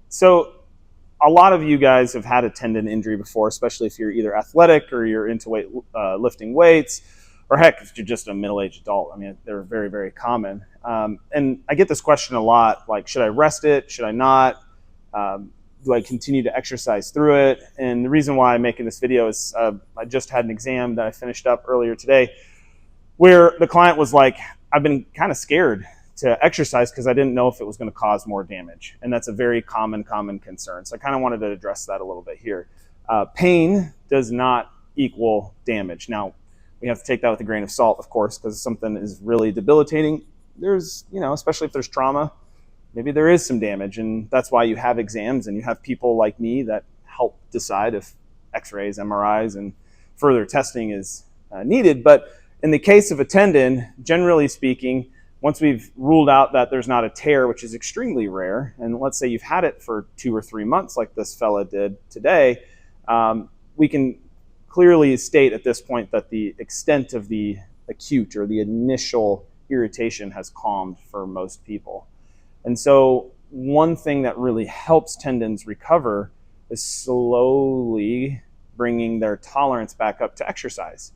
So a lot of you guys have had a tendon injury before, especially if you're either athletic or you're into lifting weights, or heck, if you're just a middle-aged adult. I mean, they're very, very common. And I get this question a lot, like, should I rest it? Should I not? Do I continue to exercise through it? And the reason why I'm making this video is I just had an exam that I finished up earlier today where the client was like, I've been kind of scared to exercise because I didn't know if it was going to cause more damage. And that's a very common concern. So I kind of wanted to address that a little bit here. Pain does not equal damage. Now, we have to take that with a grain of salt, of course, because something is really debilitating. There's, especially if there's trauma, maybe there is some damage. And that's why you have exams and you have people like me that help decide if x-rays, MRIs, and further testing is needed. But in the case of a tendon, generally speaking, once we've ruled out that there's not a tear, which is extremely rare, and let's say you've had it for 2 or 3 months like this fella did today, we can clearly state at this point that the extent of the acute or the initial irritation has calmed for most people. And so one thing that really helps tendons recover is slowly bringing their tolerance back up to exercise.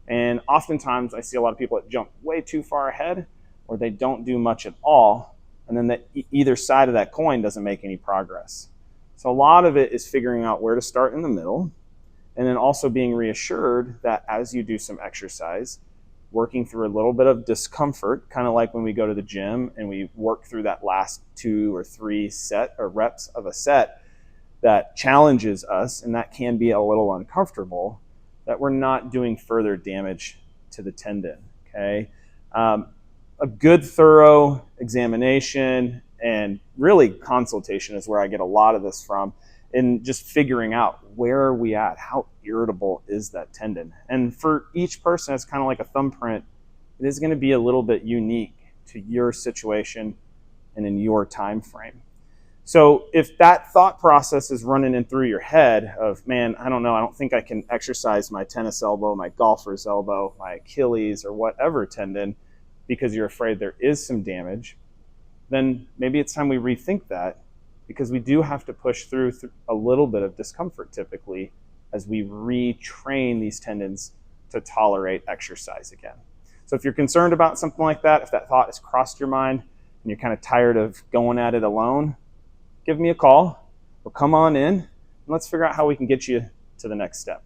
And oftentimes I see a lot of people that jump way too far ahead, or they don't do much at all, and then either side of that coin doesn't make any progress. So a lot of it is figuring out where to start in the middle, and then also being reassured that as you do some exercise, working through a little bit of discomfort, kind of like when we go to the gym and we work through that last 2 or 3 reps of a set that challenges us, and that can be a little uncomfortable, that we're not doing further damage to the tendon, okay? A good thorough examination and really consultation is where I get a lot of this from, in just figuring out where are we at, how irritable is that tendon. And for each person, it's kind of like a thumbprint. It is going to be a little bit unique to your situation and in your time frame. So if that thought process is running in through your head of, man, I don't know, I don't think I can exercise my tennis elbow, my golfer's elbow, my Achilles, or whatever tendon, because you're afraid there is some damage, then maybe it's time we rethink that, because we do have to push through a little bit of discomfort typically as we retrain these tendons to tolerate exercise again. So if you're concerned about something like that, if that thought has crossed your mind and you're kind of tired of going at it alone, give me a call or come on in and let's figure out how we can get you to the next step.